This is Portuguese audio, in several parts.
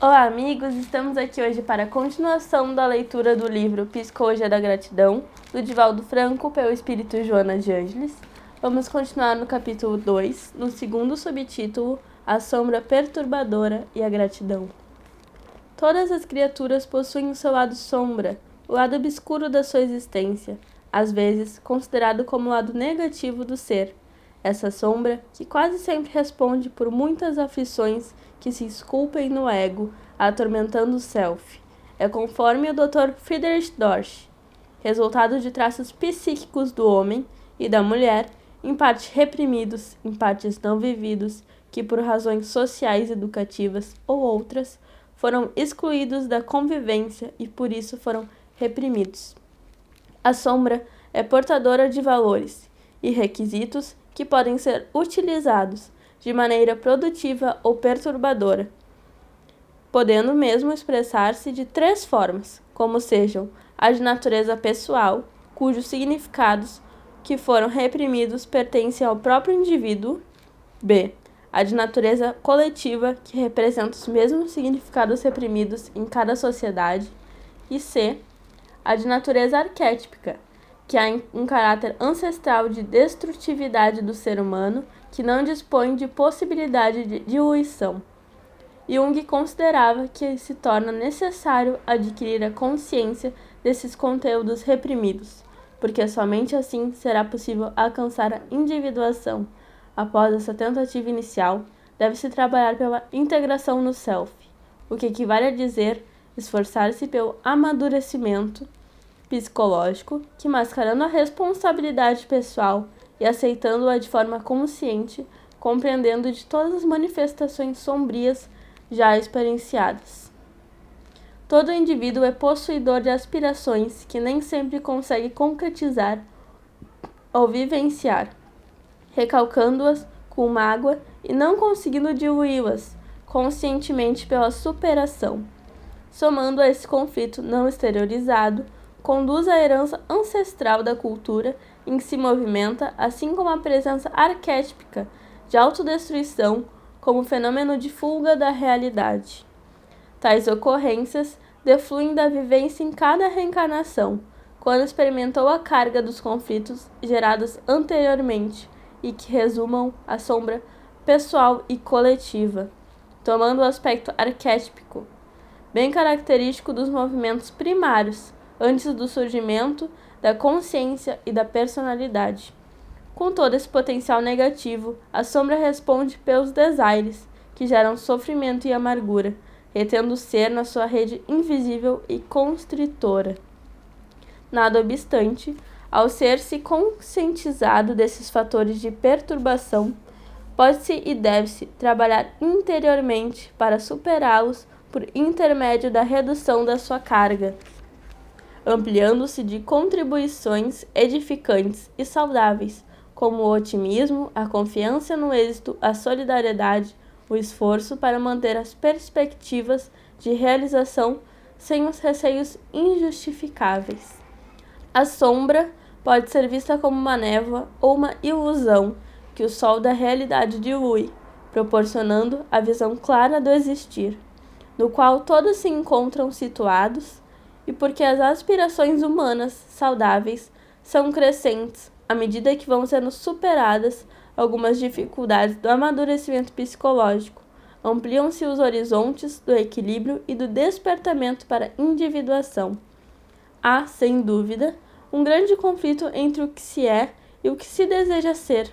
Olá, amigos! Estamos aqui hoje para a continuação da leitura do livro Psicologia da Gratidão, do Divaldo Franco, pelo espírito Joana de Ângeles. Vamos continuar no capítulo 2, no segundo subtítulo, A Sombra Perturbadora e a Gratidão. Todas as criaturas possuem o seu lado sombra, o lado obscuro da sua existência, às vezes considerado como o lado negativo do ser. Essa sombra, que quase sempre responde por muitas aflições que se esculpem no ego, atormentando o self, é conforme o Dr. Friedrich Dorsch, resultado de traços psíquicos do homem e da mulher, em parte reprimidos, em partes não vividos, que por razões sociais, educativas ou outras, foram excluídos da convivência e por isso foram reprimidos. A sombra é portadora de valores e requisitos que podem ser utilizados de maneira produtiva ou perturbadora, podendo mesmo expressar-se de três formas, como sejam a de natureza pessoal, cujos significados que foram reprimidos pertencem ao próprio indivíduo; b. a de natureza coletiva, que representa os mesmos significados reprimidos em cada sociedade; e c. a de natureza arquétipica, que há um caráter ancestral de destrutividade do ser humano que não dispõe de possibilidade de diluição. Jung considerava que se torna necessário adquirir a consciência desses conteúdos reprimidos, porque somente assim será possível alcançar a individuação. Após essa tentativa inicial, deve-se trabalhar pela integração no self, o que equivale a dizer esforçar-se pelo amadurecimento psicológico, que, mascarando a responsabilidade pessoal e aceitando-a de forma consciente, compreendendo de todas as manifestações sombrias já experienciadas. Todo indivíduo é possuidor de aspirações que nem sempre consegue concretizar ou vivenciar, recalcando-as com mágoa e não conseguindo diluí-las conscientemente pela superação. Somando a esse conflito não exteriorizado, conduz a herança ancestral da cultura em que se movimenta, assim como a presença arquétipica de autodestruição como fenômeno de fuga da realidade. Tais ocorrências defluem da vivência em cada reencarnação, quando experimentou a carga dos conflitos gerados anteriormente e que resumam a sombra pessoal e coletiva, tomando o aspecto arquétipico, bem característico dos movimentos primários, antes do surgimento da consciência e da personalidade. Com todo esse potencial negativo, a sombra responde pelos desaires, que geram sofrimento e amargura, retendo o ser na sua rede invisível e constritora. Nada obstante, ao ser-se conscientizado desses fatores de perturbação, pode-se e deve-se trabalhar interiormente para superá-los por intermédio da redução da sua carga, ampliando-se de contribuições edificantes e saudáveis, como o otimismo, a confiança no êxito, a solidariedade, o esforço para manter as perspectivas de realização sem os receios injustificáveis. A sombra pode ser vista como uma névoa ou uma ilusão que o sol da realidade dilui, proporcionando a visão clara do existir, no qual todos se encontram situados, e porque as aspirações humanas saudáveis são crescentes à medida que vão sendo superadas algumas dificuldades do amadurecimento psicológico, ampliam-se os horizontes do equilíbrio e do despertamento para a individuação. Há, sem dúvida, um grande conflito entre o que se é e o que se deseja ser,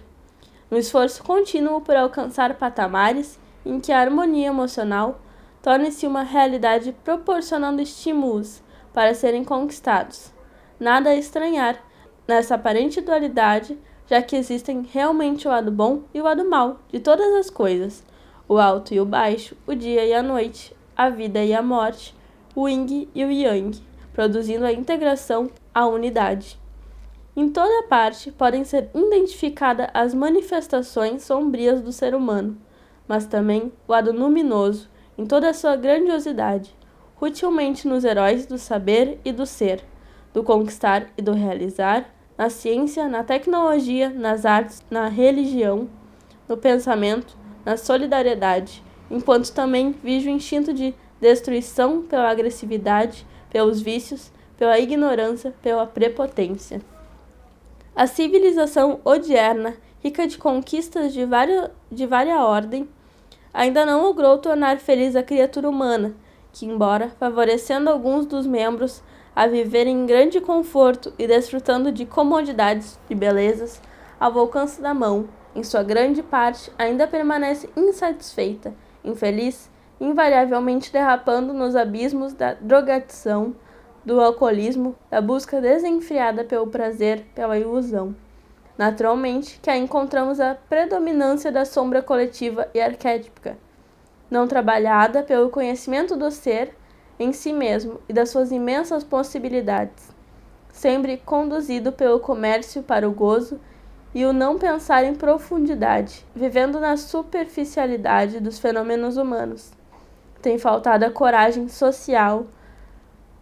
no esforço contínuo por alcançar patamares em que a harmonia emocional torne-se uma realidade, proporcionando estímulos para serem conquistados. Nada a estranhar nessa aparente dualidade, já que existem realmente o lado bom e o lado mau de todas as coisas, o alto e o baixo, o dia e a noite, a vida e a morte, o yin e o yang, produzindo a integração, a unidade. Em toda parte podem ser identificadas as manifestações sombrias do ser humano, mas também o lado luminoso, em toda a sua grandiosidade, utilmente nos heróis do saber e do ser, do conquistar e do realizar, na ciência, na tecnologia, nas artes, na religião, no pensamento, na solidariedade, enquanto também vige o instinto de destruição pela agressividade, pelos vícios, pela ignorância, pela prepotência. A civilização odierna, rica de conquistas de vária ordem, ainda não logrou tornar feliz a criatura humana, que, embora favorecendo alguns dos membros a viverem em grande conforto e desfrutando de comodidades e belezas ao alcance da mão, em sua grande parte ainda permanece insatisfeita, infeliz, invariavelmente derrapando nos abismos da drogadição, do alcoolismo, da busca desenfreada pelo prazer, pela ilusão. Naturalmente, que aí encontramos a predominância da sombra coletiva e arquétipica, não trabalhada pelo conhecimento do ser em si mesmo e das suas imensas possibilidades, sempre conduzido pelo comércio para o gozo e o não pensar em profundidade, vivendo na superficialidade dos fenômenos humanos. Tem faltado a coragem social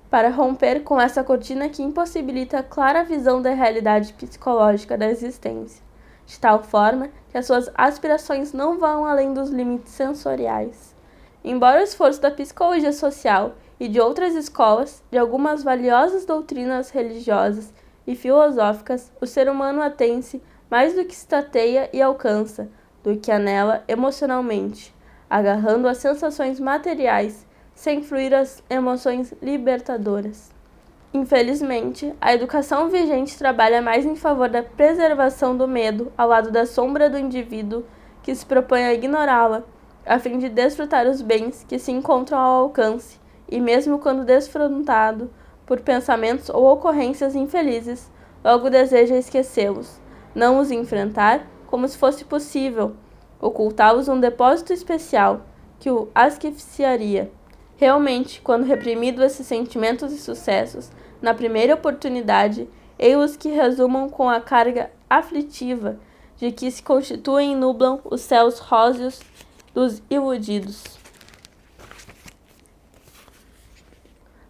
para romper com essa cortina que impossibilita a clara visão da realidade psicológica da existência, de tal forma que as suas aspirações não vão além dos limites sensoriais. Embora o esforço da psicologia social e de outras escolas, de algumas valiosas doutrinas religiosas e filosóficas, o ser humano atém-se mais do que se tateia e alcança, do que anela emocionalmente, agarrando as sensações materiais, sem fluir as emoções libertadoras. Infelizmente, a educação vigente trabalha mais em favor da preservação do medo ao lado da sombra do indivíduo que se propõe a ignorá-la, a fim de desfrutar os bens que se encontram ao alcance, e mesmo quando desfrontado por pensamentos ou ocorrências infelizes, logo deseja esquecê-los, não os enfrentar como se fosse possível, ocultá-los num depósito especial que o asfixiaria. Realmente, quando reprimido esses sentimentos e sucessos, na primeira oportunidade, ei-los que resumam com a carga aflitiva de que se constituem e nublam os céus róseos dos iludidos.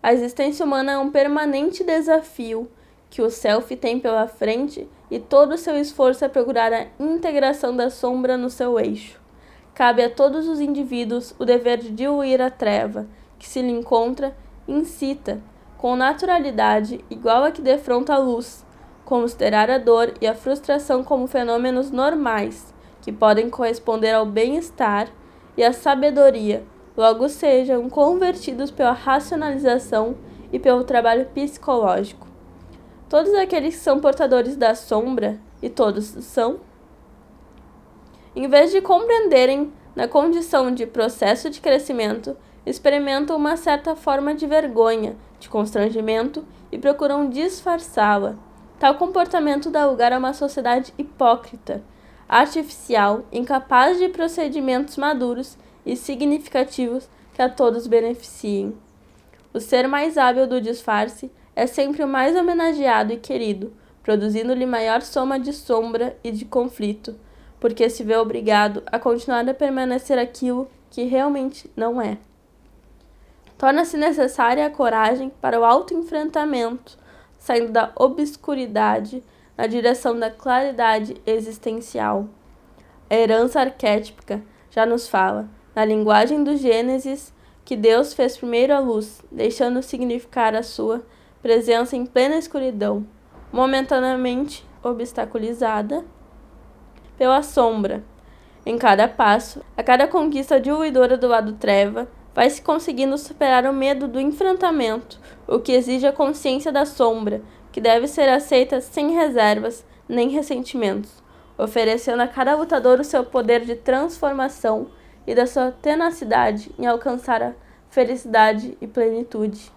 A existência humana é um permanente desafio que o self tem pela frente e todo o seu esforço é procurar a integração da sombra no seu eixo. Cabe a todos os indivíduos o dever de diluir a treva, que se lhe encontra, incita, com naturalidade igual a que defronta a luz, considerar a dor e a frustração como fenômenos normais, que podem corresponder ao bem-estar e à sabedoria, logo sejam convertidos pela racionalização e pelo trabalho psicológico. Todos aqueles que são portadores da sombra, e todos são, em vez de compreenderem na condição de processo de crescimento, experimentam uma certa forma de vergonha, de constrangimento e procuram disfarçá-la. Tal comportamento dá lugar a uma sociedade hipócrita, artificial, incapaz de procedimentos maduros e significativos que a todos beneficiem. O ser mais hábil do disfarce é sempre o mais homenageado e querido, produzindo-lhe maior soma de sombra e de conflito, porque se vê obrigado a continuar a permanecer aquilo que realmente não é. Torna-se necessária a coragem para o autoenfrentamento, saindo da obscuridade na direção da claridade existencial. A herança arquétipica já nos fala, na linguagem do Gênesis, que Deus fez primeiro a luz, deixando significar a sua presença em plena escuridão, momentaneamente obstaculizada pela sombra. Em cada passo, a cada conquista diluidora do lado treva, vai se conseguindo superar o medo do enfrentamento, o que exige a consciência da sombra, que deve ser aceita sem reservas nem ressentimentos, oferecendo a cada lutador o seu poder de transformação e da sua tenacidade em alcançar a felicidade e plenitude.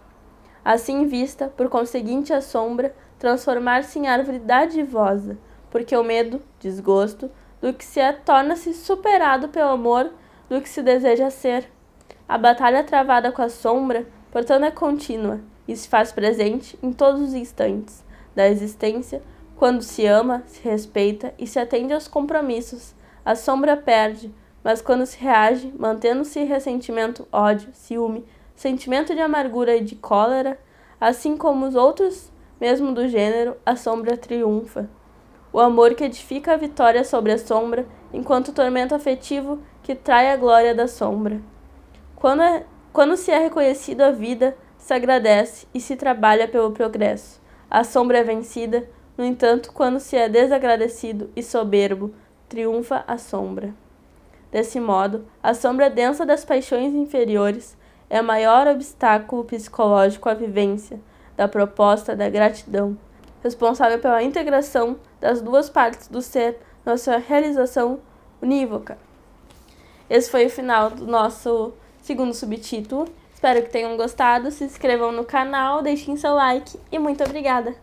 Assim vista, por conseguinte, a sombra transformar-se em árvore dadivosa, porque o medo, desgosto, do que se é torna-se superado pelo amor do que se deseja ser. A batalha travada com a sombra, portanto, é contínua e se faz presente em todos os instantes da existência. Quando se ama, se respeita e se atende aos compromissos, a sombra perde, mas quando se reage, mantendo-se ressentimento, ódio, ciúme, sentimento de amargura e de cólera, assim como os outros mesmo do gênero, a sombra triunfa. O amor que edifica a vitória sobre a sombra, enquanto o tormento afetivo que trai a glória da sombra. Quando é Quando se é reconhecido a vida, se agradece e se trabalha pelo progresso. A sombra é vencida, no entanto, quando se é desagradecido e soberbo, triunfa a sombra. Desse modo, a sombra densa das paixões inferiores é o maior obstáculo psicológico à vivência da proposta da gratidão, responsável pela integração das duas partes do ser na sua realização unívoca. Esse foi o final do nosso segundo subtítulo. Espero que tenham gostado. Se inscrevam no canal, deixem seu like e muito obrigada!